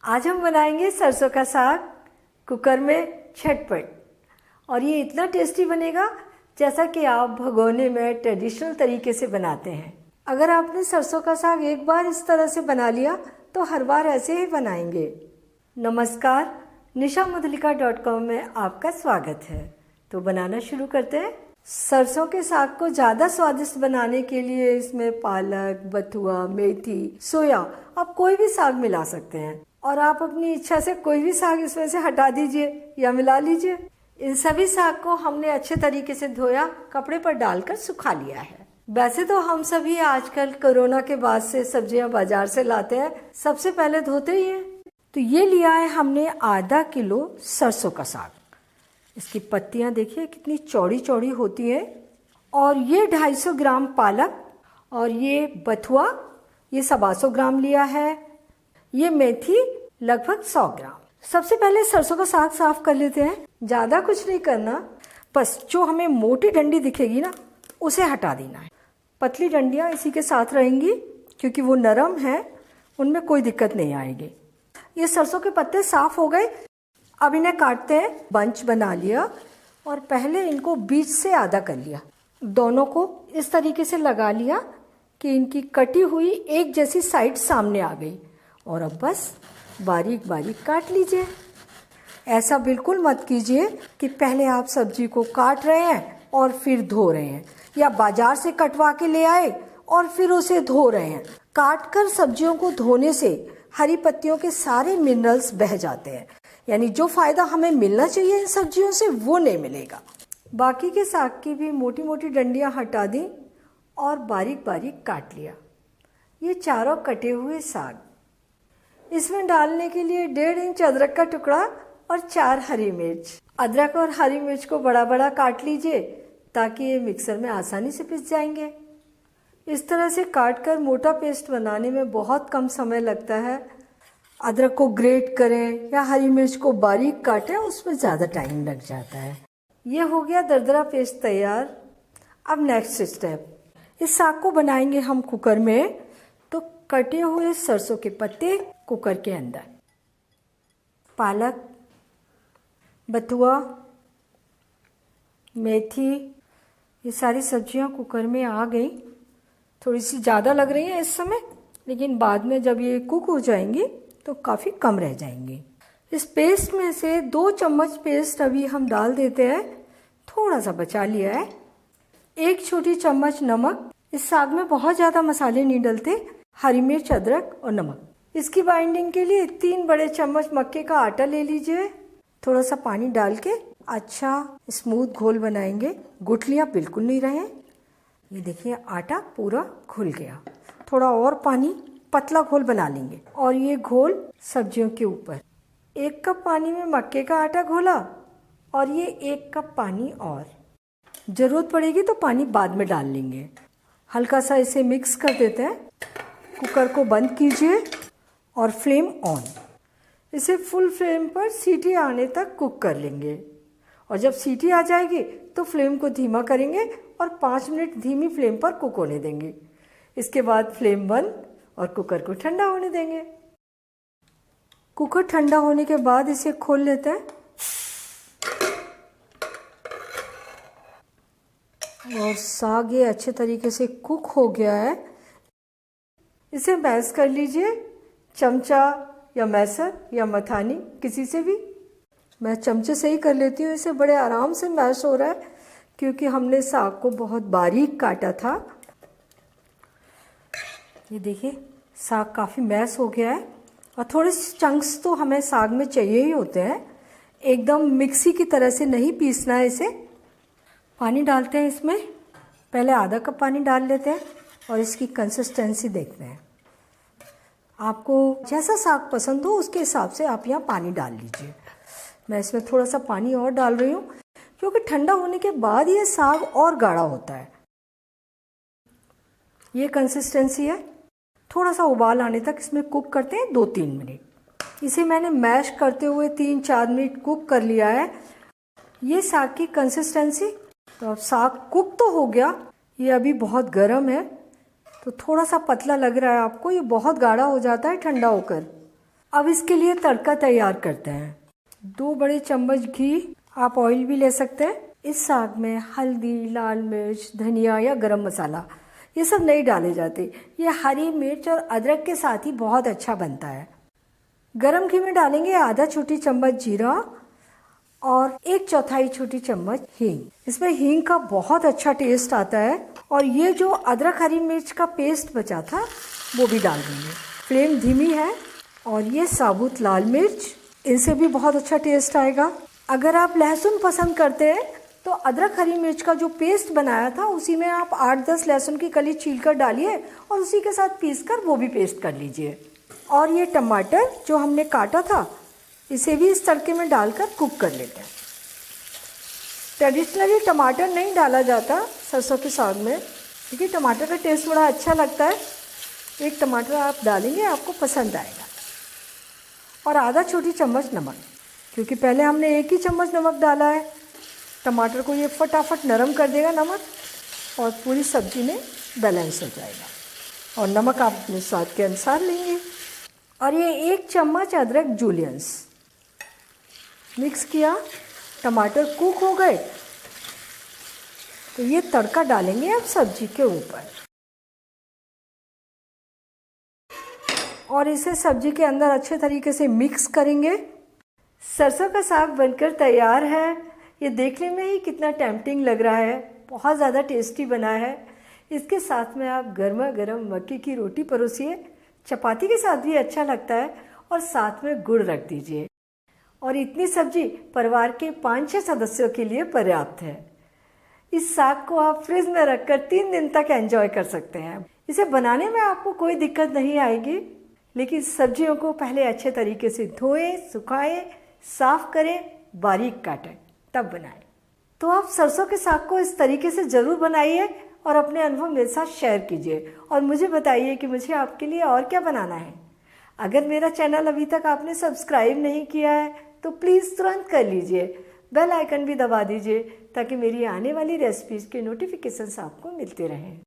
आज हम बनाएंगे सरसों का साग कुकर में झटपट। और ये इतना टेस्टी बनेगा जैसा कि आप भगोने में ट्रेडिशनल तरीके से बनाते हैं। अगर आपने सरसों का साग एक बार इस तरह से बना लिया तो हर बार ऐसे ही बनाएंगे। नमस्कार, nishamudhalika.com में आपका स्वागत है। तो बनाना शुरू करते हैं। सरसों के साग को ज़्यादा स्वादिष्ट बनाने के लिए इसमें पालक, बथुआ, मेथी, सोया, आप कोई भी साग मिला सकते हैं और आप अपनी इच्छा से कोई भी साग इसमें से हटा दीजिए या मिला लीजिए। इन सभी साग को हमने अच्छे तरीके से धोया, कपड़े पर डालकर सुखा लिया है। वैसे तो हम सभी आजकल कोरोना के बाद से सब्जियां बाजार से लाते हैं, सबसे पहले धोते ही हैं। तो ये लिया है हमने आधा किलो सरसों का साग। इसकी पत्तियां देखिए कितनी चौड़ी चौड़ी होती हैं। और ये 250 ग्राम पालक, और ये बथुआ ये 125 ग्राम लिया है। ये मेथी लगभग 100 ग्राम। सबसे पहले सरसों का साग साफ कर लेते हैं। ज़्यादा कुछ नहीं करना, बस जो हमें मोटी डंडी दिखेगी ना उसे हटा देना है। पतली डंडियाँ इसी के साथ रहेंगी क्योंकि वो नरम है, उनमें कोई दिक्कत नहीं आएगी। ये सरसों के पत्ते साफ हो गए, अब इन्हें काटते हैं। बंच बना लिया और पहले इनको बीच से आधा कर लिया। दोनों को इस तरीके से लगा लिया कि इनकी कटी हुई एक जैसी साइड सामने आ गई। और अब बस बारीक बारीक काट लीजिए। ऐसा बिल्कुल मत कीजिए कि पहले आप सब्जी को काट रहे हैं और फिर धो रहे हैं, या बाजार से कटवा के ले आए और फिर उसे धो रहे हैं। काट कर सब्जियों को धोने से हरी पत्तियों के सारे मिनरल्स बह जाते हैं, यानी जो फायदा हमें मिलना चाहिए इन सब्जियों से वो नहीं मिलेगा। बाकी के साग की भी मोटी मोटी डंडियां हटा दी और बारीक बारीक काट लिया। ये चारों कटे हुए साग, इसमें डालने के लिए 1.5 इंच अदरक का टुकड़ा और 4 हरी मिर्च। अदरक और हरी मिर्च को बड़ा बड़ा काट लीजिए ताकि ये मिक्सर में आसानी से पिस जाएंगे। इस तरह से काट कर मोटा पेस्ट बनाने में बहुत कम समय लगता है। अदरक को ग्रेट करें या हरी मिर्च को बारीक काटें, उसमें ज़्यादा टाइम लग जाता है। ये हो गया दरदरा पेस्ट तैयार। अब नेक्स्ट स्टेप, इस साग को बनाएंगे हम कुकर में। तो कटे हुए सरसों के पत्ते कुकर के अंदर, पालक, बथुआ, मेथी, ये सारी सब्जियां कुकर में आ गई। थोड़ी सी ज़्यादा लग रही हैं इस समय, लेकिन बाद में जब ये कुक हो जाएंगी तो काफ़ी कम रह जाएंगी। इस पेस्ट में से 2 चम्मच पेस्ट अभी हम डाल देते हैं, थोड़ा सा बचा लिया है। 1 छोटी चम्मच नमक, इस साग में बहुत ज़्यादा मसाले नहीं डलते। हरी मिर्च, अदरक और नमक। इसकी बाइंडिंग के लिए 3 बड़े चम्मच मक्के का आटा ले लीजिए। थोड़ा सा पानी डाल के अच्छा स्मूथ घोल बनाएंगे, गुठलियाँ बिल्कुल नहीं रहें। ये देखिए आटा पूरा घुल गया। थोड़ा और पानी, पतला घोल बना लेंगे। और ये घोल सब्जियों के ऊपर 1 कप पानी में मक्के का आटा घोला, और ये 1 कप पानी और। ज़रूरत पड़ेगी तो पानी बाद में डाल लेंगे। हल्का सा इसे मिक्स कर देते हैं। कुकर को बंद कीजिए और फ्लेम ऑन। इसे फुल फ्लेम पर सीटी आने तक कुक कर लेंगे। और जब सीटी आ जाएगी तो फ्लेम को धीमा करेंगे और 5 मिनट धीमी फ्लेम पर कुक होने देंगे। इसके बाद फ्लेम बंद और कुकर को ठंडा होने देंगे। कुकर ठंडा होने के बाद इसे खोल लेते हैं और साग ये अच्छे तरीके से कुक हो गया है। इसे मैश कर लीजिए, चमचा या मैसर या मथानी, किसी से भी। मैं चमचे से ही कर लेती हूँ। इसे बड़े आराम से मैश हो रहा है क्योंकि हमने साग को बहुत बारीक काटा था। ये देखिए साग काफ़ी मैश हो गया है। और थोड़े चंक्स तो हमें साग में चाहिए ही होते हैं, एकदम मिक्सी की तरह से नहीं पीसना है इसे। पानी डालते हैं इसमें, पहले आधा कप पानी डाल लेते हैं और इसकी कंसिस्टेंसी देखते हैं। आपको जैसा साग पसंद हो उसके हिसाब से आप यहाँ पानी डाल लीजिए। मैं इसमें थोड़ा सा पानी और डाल रही हूँ क्योंकि ठंडा होने के बाद ये साग और गाढ़ा होता है। ये कंसिस्टेंसी है। थोड़ा सा उबाल आने तक इसमें कुक करते हैं 2-3 मिनट। इसे मैंने मैश करते हुए 3-4 मिनट कुक कर लिया है। ये साग की कंसिस्टेंसी। तो अब साग कुक तो हो गया, ये अभी बहुत गर्म है तो थोड़ा सा पतला लग रहा है आपको। ये बहुत गाढ़ा हो जाता है ठंडा होकर। अब इसके लिए तड़का तैयार करते हैं। 2 बड़े चम्मच घी, आप ऑयल भी ले सकते हैं। इस साग में हल्दी, लाल मिर्च, धनिया या गरम मसाला ये सब नहीं डाले जाते। ये हरी मिर्च और अदरक के साथ ही बहुत अच्छा बनता है। गरम घी में डालेंगे आधा छोटी चम्मच जीरा और 1/4 छोटी चम्मच हींग। इसमें हींग का बहुत अच्छा टेस्ट आता है। और ये जो अदरक हरी मिर्च का पेस्ट बचा था वो भी डाल देंगे। फ्लेम धीमी है। और ये साबुत लाल मिर्च, इनसे भी बहुत अच्छा टेस्ट आएगा। अगर आप लहसुन पसंद करते हैं तो अदरक हरी मिर्च का जो पेस्ट बनाया था उसी में आप 8-10 लहसुन की कली छीलकर डालिए और उसी के साथ पीसकर वो भी पेस्ट कर लीजिए। और ये टमाटर जो हमने काटा था इसे भी इस तड़के में डालकर कुक कर लेते हैं। ट्रेडिशनली टमाटर नहीं डाला जाता सरसों के साग में, क्योंकि टमाटर का टेस्ट बड़ा अच्छा लगता है। 1 टमाटर आप डालेंगे, आपको पसंद आएगा। और आधा छोटी चम्मच नमक, क्योंकि पहले हमने 1 ही चम्मच नमक डाला है। टमाटर को ये फटाफट नरम कर देगा नमक, और पूरी सब्जी में बैलेंस हो जाएगा। और नमक आप अपने स्वाद के अनुसार लेंगे। और ये 1 चम्मच अदरक जूलियंस मिक्स किया। टमाटर कुक हो गए तो ये तड़का डालेंगे अब सब्जी के ऊपर और इसे सब्जी के अंदर अच्छे तरीके से मिक्स करेंगे। सरसों का साग बनकर तैयार है। ये देखने में ही कितना टेम्पटिंग लग रहा है, बहुत ज़्यादा टेस्टी बना है। इसके साथ में आप गर्मा गर्म मक्के की रोटी परोसिए, चपाती के साथ भी अच्छा लगता है, और साथ में गुड़ रख दीजिए। और इतनी सब्जी परिवार के 5-6 सदस्यों के लिए पर्याप्त है। इस साग को आप फ्रिज में रखकर 3 दिन तक एंजॉय कर सकते हैं। इसे बनाने में आपको कोई दिक्कत नहीं आएगी, लेकिन सब्जियों को पहले अच्छे तरीके से धोएं, सुखाएं, साफ करें, बारीक काटें, तब बनाएं। तो आप सरसों के साग को इस तरीके से ज़रूर बनाइए और अपने अनुभव मेरे साथ शेयर कीजिए और मुझे बताइए कि मुझे आपके लिए और क्या बनाना है। अगर मेरा चैनल अभी तक आपने सब्सक्राइब नहीं किया है तो प्लीज़ तुरंत कर लीजिए। बेल आइकन भी दबा दीजिए ताकि मेरी आने वाली रेसिपीज़ के नोटिफिकेशंस आपको मिलते रहें।